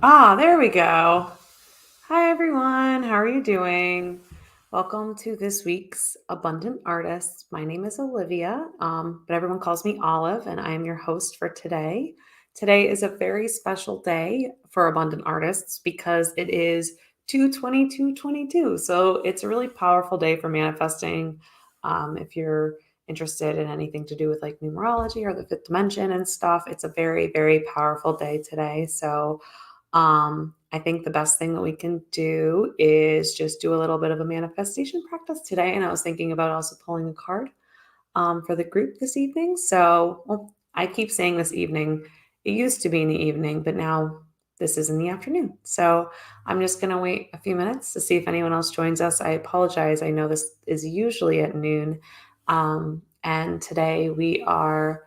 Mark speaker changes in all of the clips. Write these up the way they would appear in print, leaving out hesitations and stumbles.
Speaker 1: There we go. Hi, everyone. How are you doing? Welcome to this week's Abundant Artists. My name is Olivia, but everyone calls me Olive, and I am your host for today. Today is a very special day for Abundant Artists because it is 2/22/22. So it's a really powerful day for manifesting. If you're interested in anything to do with like numerology or the fifth dimension and stuff, it's a very, very powerful day today. So I think the best thing that we can do is just do a little bit of a manifestation practice today. And I was thinking about also pulling a card for the group this evening. Well, I keep saying this evening. It used to be in the evening, but now this is in the afternoon. So I'm just going to wait a few minutes to see if anyone else joins us. I apologize. I know this is usually at noon. And today we are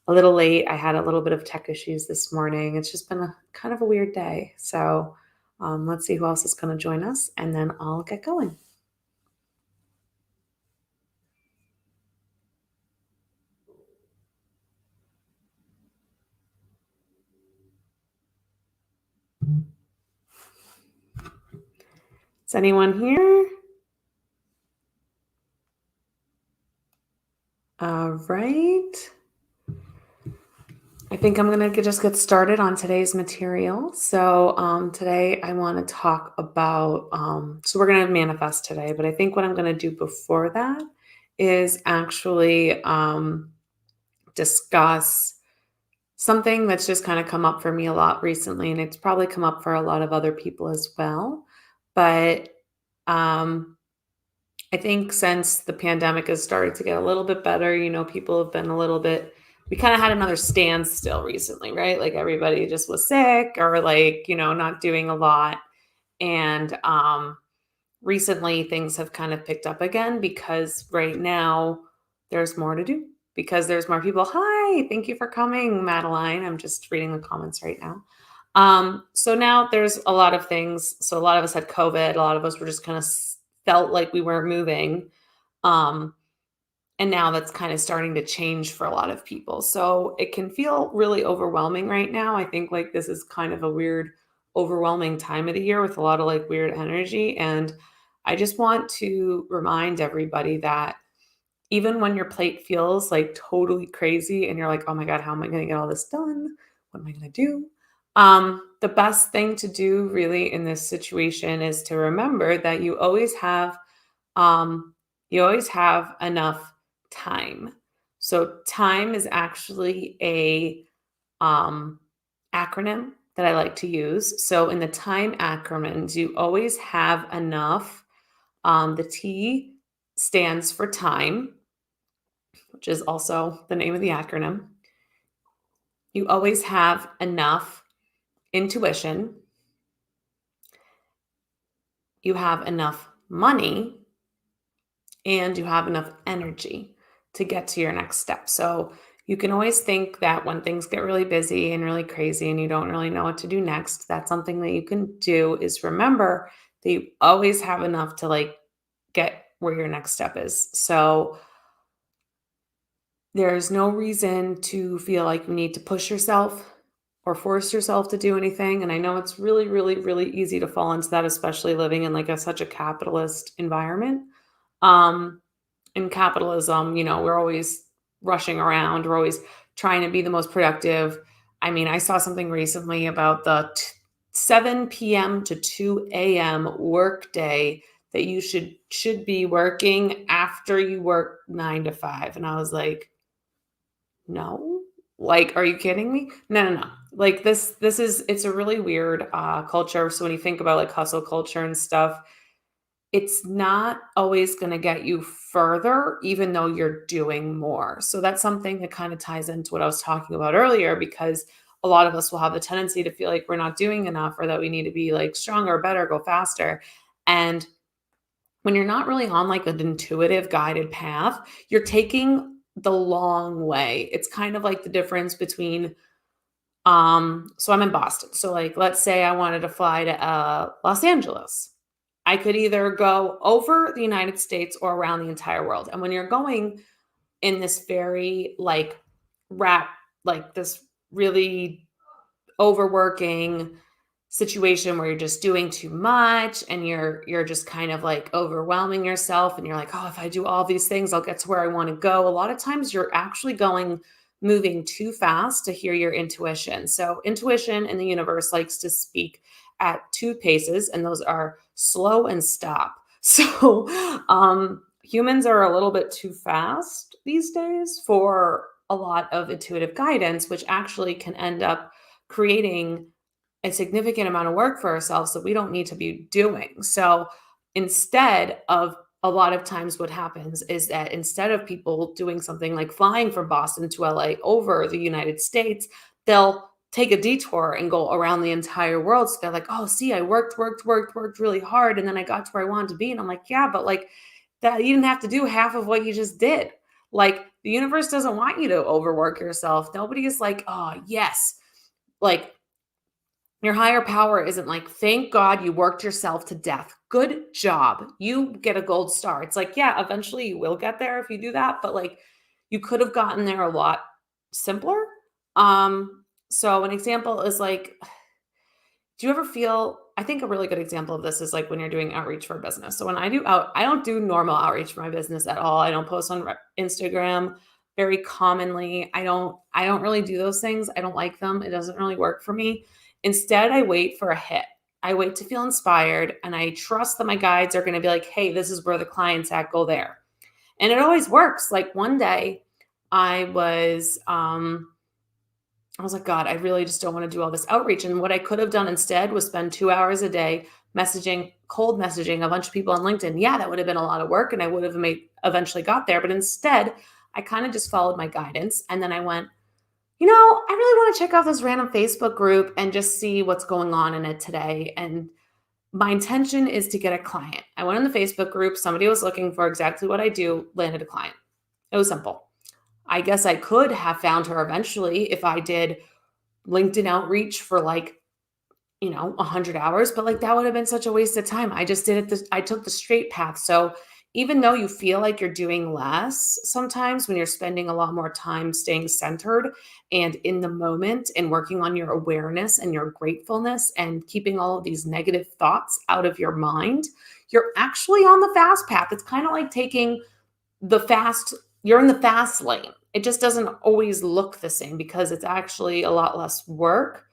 Speaker 1: a little late. I had a little bit of tech issues this morning. It's just been a kind of a weird day. So let's see who else is going to join us, and then I'll get going. Is anyone here? All right. I think I'm going to just get started on today's material. Today I want to talk about, so we're going to manifest today, but I think what I'm going to do before that is actually discuss something that's just kind of come up for me a lot recently, and it's probably come up for a lot of other people as well. But um, I think since the pandemic has started to get a little bit better, people have been a little bit, we kind of had another standstill recently, right? Like everybody just was sick or like, not doing a lot. And recently things have kind of picked up again because right now there's more to do because there's more people. Hi, thank you for coming, Madeline. I'm just reading the comments right now. So now there's a lot of things. So a lot of us had COVID. A lot of us were just kind of felt like we weren't moving. Um, and now that's kind of starting to change for a lot of people. So it can feel really overwhelming right now. I think like this is kind of a weird, overwhelming time of the year with a lot of like weird energy. And I just want to remind everybody that even when your plate feels like totally crazy and you're like, oh my God, how am I going to get all this done? What am I going to do? The best thing to do really in this situation is to remember that um, you always have enough time. So time is actually a um, acronym that I like to use. So in the time acronyms, you always have enough. The T stands for time, which is also the name of the acronym. You always have enough intuition. You have enough money, and you have enough energy to get to your next step. So you can always think that when things get really busy and really crazy and you don't really know what to do next, that's something that you can do is remember that you always have enough to like get where your next step is. So there's no reason to feel like you need to push yourself or force yourself to do anything. And I know it's really, really, really easy to fall into that, especially living in like such a capitalist environment. Um, in capitalism, we're always rushing around. We're always trying to be the most productive. I mean, I saw something recently about the 7 p.m. to 2 a.m. work day that you should be working after you work 9 to 5. And I was like, no, like, are you kidding me? No, no, no. Like this is it's a really weird culture. So when you think about like hustle culture and stuff, it's not always going to get you further, even though you're doing more. So that's something that kind of ties into what I was talking about earlier, because a lot of us will have the tendency to feel like we're not doing enough or that we need to be like stronger, better, go faster. And when you're not really on like an intuitive guided path, you're taking the long way. It's kind of like the difference between so I'm in Boston. So like let's say I wanted to fly to Los Angeles. I could either go over the United States or around the entire world. And when you're going in this very like this really overworking, situation where you're just doing too much and you're just kind of like overwhelming yourself and you're like, "Oh, if I do all these things, I'll get to where I want to go." A lot of times you're actually moving too fast to hear your intuition. So, intuition in the universe likes to speak at two paces, and those are slow and stop. So, humans are a little bit too fast these days for a lot of intuitive guidance, which actually can end up creating a significant amount of work for ourselves that we don't need to be doing. So instead of a lot of times what happens is that instead of people doing something like flying from Boston to LA over the United States, they'll take a detour and go around the entire world. So they're like, "Oh, see, I worked really hard and then I got to where I wanted to be." And I'm like, "Yeah, but like that you didn't have to do half of what you just did." Like the universe doesn't want you to overwork yourself. Nobody is like, "Oh, yes." Like your higher power isn't like, "Thank God you worked yourself to death. Good job. You get a gold star." It's like, yeah, eventually you will get there if you do that, but like you could have gotten there a lot simpler. So an example is like, do you ever feel I think a really good example of this is like when you're doing outreach for a business. So when I don't do normal outreach for my business at all. I don't post on Instagram very commonly. I don't really do those things. I don't like them. It doesn't really work for me. Instead, I wait for a hit. I wait to feel inspired and I trust that my guides are going to be like, "Hey, this is where the client's at, go there." And it always works. Like one day I was I was like, "God, I really just don't want to do all this outreach." And what I could have done instead was spend 2 hours a day cold messaging a bunch of people on LinkedIn. Yeah, that would have been a lot of work and I would have made eventually got there. But instead, I kind of just followed my guidance. And then I went, I really want to check out this random Facebook group and just see what's going on in it today. And my intention is to get a client. I went in the Facebook group. Somebody was looking for exactly what I do, landed a client. It was simple. I guess I could have found her eventually if I did LinkedIn outreach for like, 100 hours, but like that would have been such a waste of time. I just did it. I took the straight path. So even though you feel like you're doing less sometimes when you're spending a lot more time staying centered and in the moment and working on your awareness and your gratefulness and keeping all of these negative thoughts out of your mind, you're actually on the fast path. It's kind of like taking you're in the fast lane. It just doesn't always look the same because it's actually a lot less work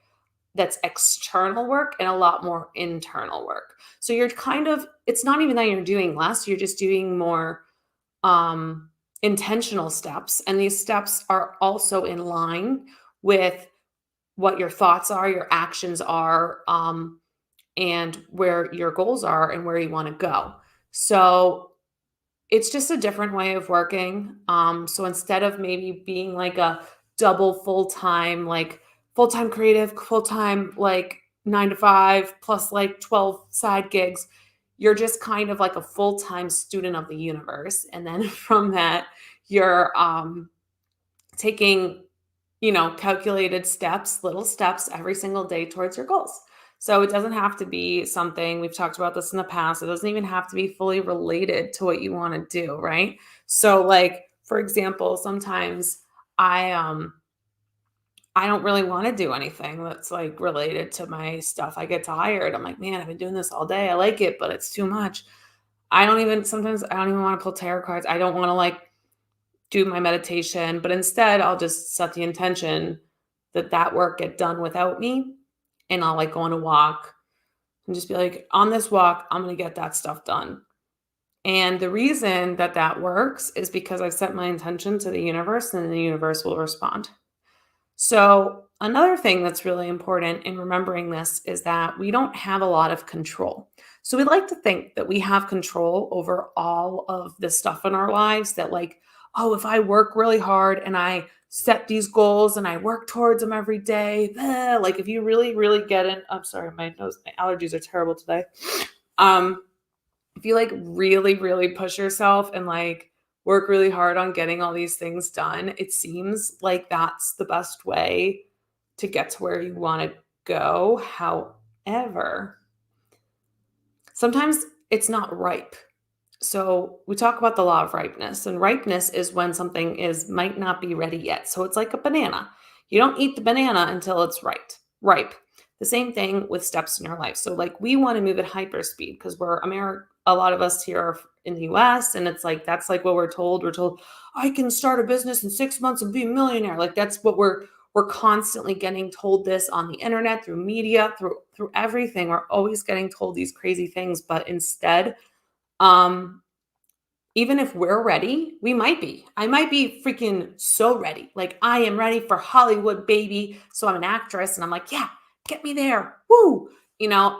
Speaker 1: that's external work and a lot more internal work. So it's not even that you're doing less, you're just doing more intentional steps. And these steps are also in line with what your thoughts are, your actions are, and where your goals are and where you want to go. So it's just a different way of working. So instead of maybe being like a double full-time creative, full-time like 9 to 5 plus like 12 side gigs, you're just kind of like a full-time student of the universe. And then from that, you're taking, calculated steps, little steps every single day towards your goals. So it doesn't have to be something we've talked about this in the past. It doesn't even have to be fully related to what you want to do, right? So like for example, sometimes I don't really want to do anything that's like related to my stuff. I get tired. I'm like, "Man, I've been doing this all day. I like it, but it's too much." Sometimes I don't even want to pull tarot cards. I don't want to like do my meditation, but instead I'll just set the intention that work get done without me. And I'll like go on a walk and just be like, "On this walk, I'm going to get that stuff done." And the reason that works is because I've set my intention to the universe and the universe will respond. So, another thing that's really important in remembering this is that we don't have a lot of control. So, we like to think that we have control over all of the stuff in our lives that, like, "Oh, if I work really hard and I set these goals and I work towards them every day, like if you really, really get in, I'm sorry, my allergies are terrible today. Um, if you like really, really push yourself and like work really hard on getting all these things done, it seems like that's the best way to get to where you want to go. However, sometimes it's not ripe. So we talk about the law of ripeness, and ripeness is when something is might not be ready yet. So it's like a banana. You don't eat the banana until it's ripe. The same thing with steps in your life. So like we want to move at hyperspeed because we're America. A lot of us here are in the US, and it's like that's like what we're told. We're told I can start a business in 6 months and be a millionaire. Like that's what we're constantly getting told this on the internet, through media, through everything. We're always getting told these crazy things, but instead, um, even if we're ready, we might be. I might be freaking so ready. Like I am ready for Hollywood, baby. So I'm an actress and I'm like, yeah, get me there. Woo. You know,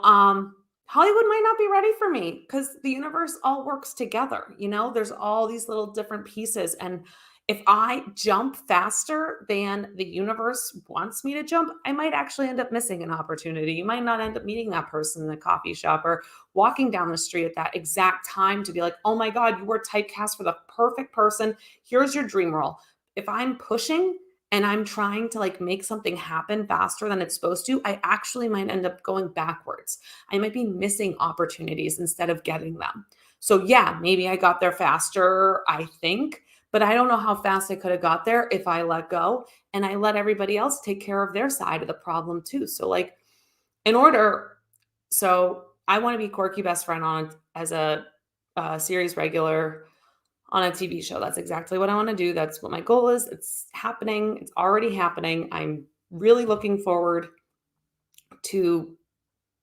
Speaker 1: Hollywood might not be ready for me because the universe all works together. There's all these little different pieces. And if I jump faster than the universe wants me to jump, I might actually end up missing an opportunity. You might not end up meeting that person in the coffee shop or walking down the street at that exact time to be like, oh my God, you were typecast for the perfect person. Here's your dream role. If I'm pushing and I'm trying to like make something happen faster than it's supposed to, I actually might end up going backwards. I might be missing opportunities instead of getting them. So yeah, maybe I got there faster, I think, but I don't know how fast I could have got there if I let go and I let everybody else take care of their side of the problem too. So like in order so I want to be quirky best friend on as a series regular on a TV show. That's exactly what I want to do. That's what my goal is. It's happening. It's already happening. I'm really looking forward to.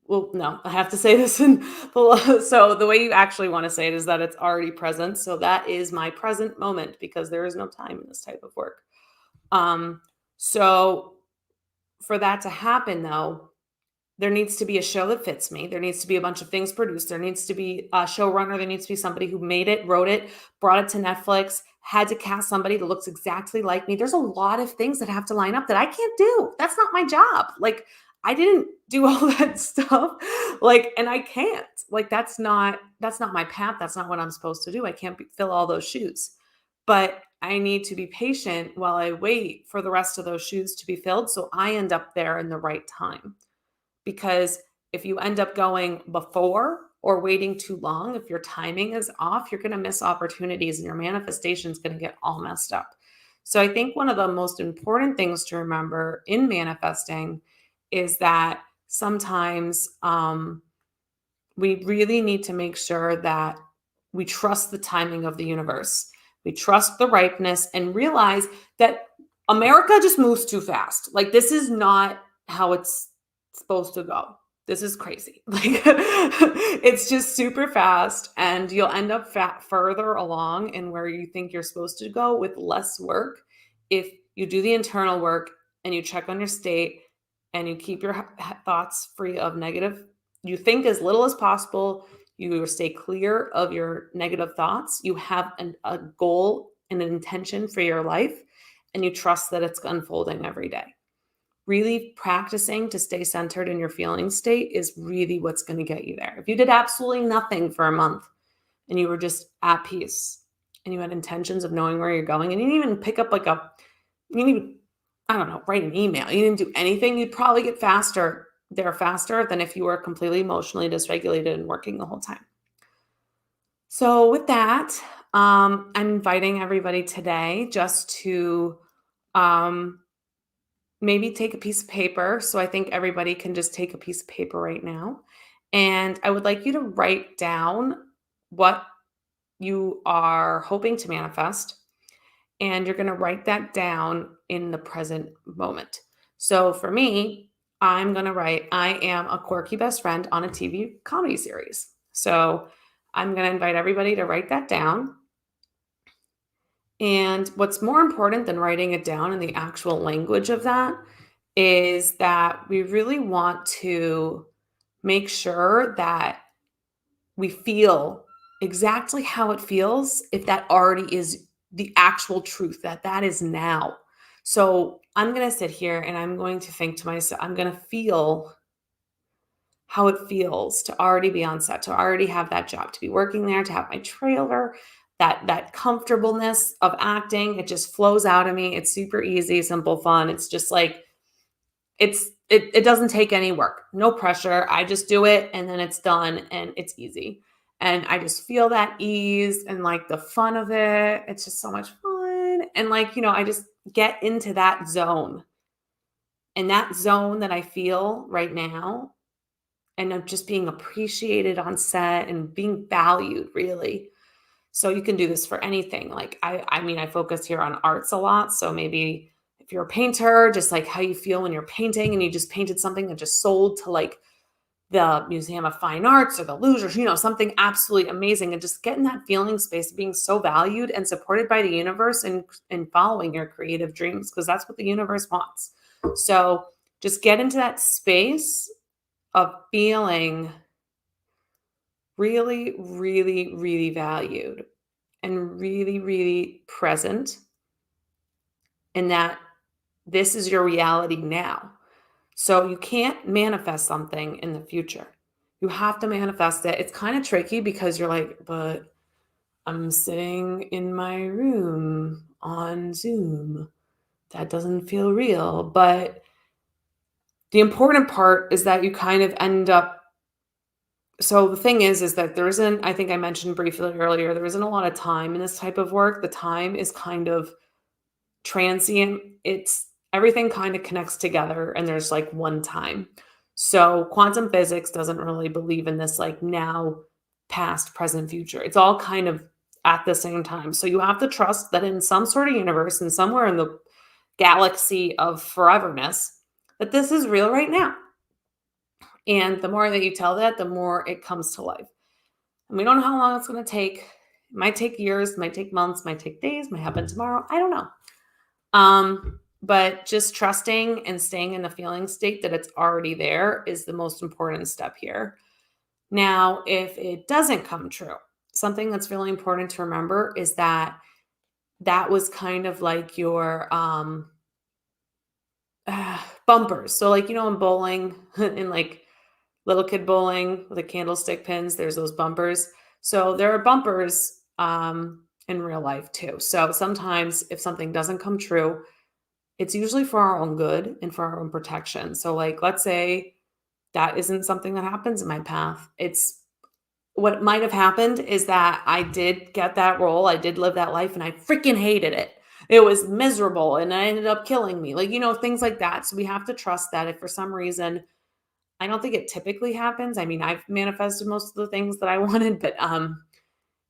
Speaker 1: Well, no, I have to say this so the way you actually want to say it is that it's already present. So that is my present moment because there is no time in this type of work. So for that to happen though, there needs to be a show that fits me. There needs to be a bunch of things produced. There needs to be a showrunner. There needs to be somebody who made it, wrote it, brought it to Netflix, had to cast somebody that looks exactly like me. There's a lot of things that have to line up that I can't do. That's not my job. Like, I didn't do all that stuff. Like, and I can't. Like, that's not my path. That's not what I'm supposed to do. I can't fill all those shoes. But I need to be patient while I wait for the rest of those shoes to be filled so I end up there in the right time. Because if you end up going before or waiting too long, if your timing is off, you're going to miss opportunities and your manifestation is going to get all messed up. So I think one of the most important things to remember in manifesting is that sometimes we really need to make sure that we trust the timing of the universe. We trust the ripeness and realize that America just moves too fast. Like, this is not how it's supposed to go. This is crazy. Like, it's just super fast, and you'll end up further along in where you think you're supposed to go with less work if you do the internal work and you check on your state and you keep your thoughts free of negative. You think as little as possible. You stay clear of your negative thoughts. You have a goal and an intention for your life, and you trust that it's unfolding every day. Really practicing to stay centered in your feeling state is really what's going to get you there. If you did absolutely nothing for a month and you were just at peace and you had intentions of knowing where you're going and you didn't even pick up you didn't even, I don't know, write an email, you didn't do anything, you'd probably get faster than if you were completely emotionally dysregulated and working the whole time. So with that, I'm inviting everybody today just to maybe take a piece of paper. So I think everybody can just take a piece of paper right now. And I would like you to write down what you are hoping to manifest. And you're going to write that down in the present moment. So for me, I'm going to write, I am a quirky best friend on a TV comedy series. So I'm going to invite everybody to write that down. And what's more important than writing it down in the actual language of that is that we really want to make sure that we feel exactly how it feels if that already is the actual truth, that is now. So I'm going to sit here and I'm going to think to myself, I'm going to feel how it feels to already be on set, to already have that job, to be working there, to have my trailer, that comfortableness of acting. It just flows out of me. It's super easy, simple, fun. It's just like, it doesn't take any work, no pressure. I just do it and then it's done and it's easy. And I just feel that ease and like the fun of it. It's just so much fun. And like, I just get into that zone. And that zone that I feel right now, and of just being appreciated on set and being valued really. So you can do this for anything. Like I mean, I focus here on arts a lot. So maybe if you're a painter, just like how you feel when you're painting and you just painted something that just sold to like the Museum of Fine Arts or the Louvre, something absolutely amazing, and just get in that feeling space of being so valued and supported by the universe, and following your creative dreams, because that's what the universe wants. So just get into that space of feeling really, really, really valued and really, really present, and that this is your reality now. So you can't manifest something in the future. You have to manifest it. It's kind of tricky because you're like, but I'm sitting in my room on Zoom. That doesn't feel real. But the important part is that you kind of end up. So the thing is that there isn't, I think I mentioned briefly earlier, there isn't a lot of time in this type of work. The time is kind of transient. It's everything kind of connects together and there's like one time. So quantum physics doesn't really believe in this like now, past, present, future. It's all kind of at the same time. So you have to trust that in some sort of universe and somewhere in the galaxy of foreverness, that this is real right now. And the more that you tell that, the more it comes to life. And we don't know how long it's going to take. It might take years, might take months, might take days, might happen tomorrow. I don't know. But just trusting and staying in the feeling state that it's already there is the most important step here. Now, if it doesn't come true, something that's really important to remember is that that was kind of like your bumpers. So, like, in bowling, in like little kid bowling with the candlestick pins, there's those bumpers. So, there are bumpers in real life too. So, sometimes if something doesn't come true, it's usually for our own good and for our own protection. So, like, let's say that isn't something that happens in my path. It's what might have happened is that I did get that role. I did live that life and I freaking hated it. It was miserable and I ended up killing me. Like, things like that. So we have to trust that if for some reason, I don't think it typically happens. I mean, I've manifested most of the things that I wanted, but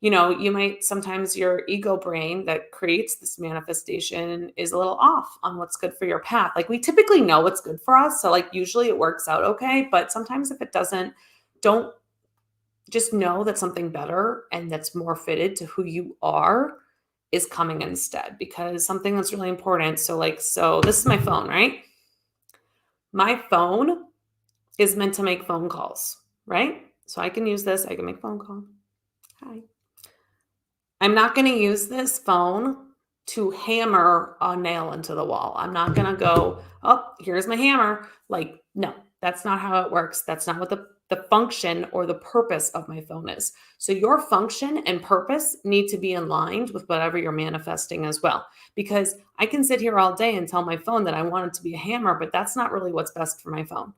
Speaker 1: you might sometimes your ego brain that creates this manifestation is a little off on what's good for your path. Like we typically know what's good for us. So like usually it works out okay. But sometimes if it doesn't, don't just know that something better and that's more fitted to who you are is coming instead, because something that's really important. So this is my phone, right? My phone is meant to make phone calls, right? So I can use this. I can make phone call. Hi. I'm not going to use this phone to hammer a nail into the wall. I'm not going to go, oh, here's my hammer. Like, no, that's not how it works. That's not what the function or the purpose of my phone is. So your function and purpose need to be aligned with whatever you're manifesting as well. Because I can sit here all day and tell my phone that I want it to be a hammer, but that's not really what's best for my phone.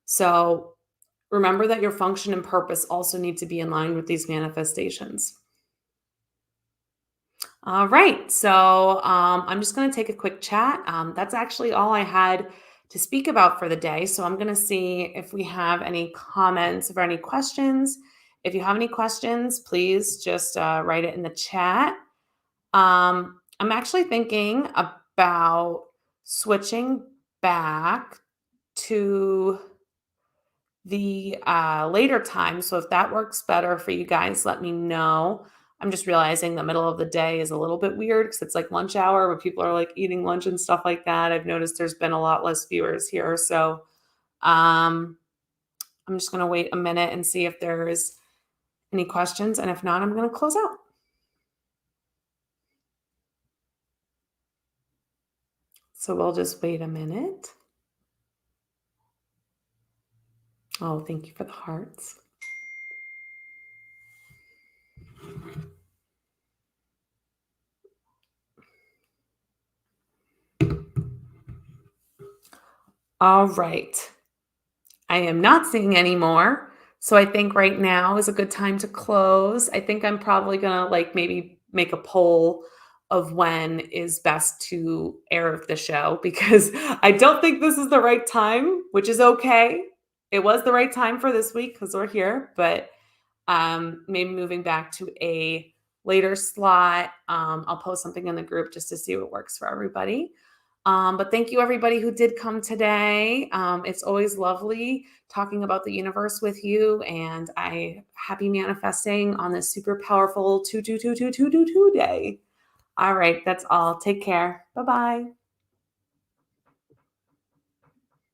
Speaker 1: So remember that your function and purpose also need to be in line with these manifestations. All right. So I'm just going to take a quick chat. That's actually all I had to speak about for the day. So I'm going to see if we have any comments or any questions. If you have any questions, please just write it in the chat. I'm actually thinking about switching back to the later time. So if that works better for you guys, let me know. I'm just realizing the middle of the day is a little bit weird because it's like lunch hour where people are like eating lunch and stuff like that. I've noticed there's been a lot less viewers here. So um, I'm just going to wait a minute and see if there's any questions. And if not, I'm going to close out. So we'll just wait a minute. Oh, thank you for the hearts. All right. I am not seeing any more. So I think right now is a good time to close. I think I'm probably going to like maybe make a poll of when is best to air the show because I don't think this is the right time, which is okay. It was the right time for this week because we're here, but maybe moving back to a later slot. I'll post something in the group just to see what works for everybody. But thank you, everybody who did come today. It's always lovely talking about the universe with you, and I happy manifesting on this super powerful 2222222 day. All right, that's all. Take care. Bye bye.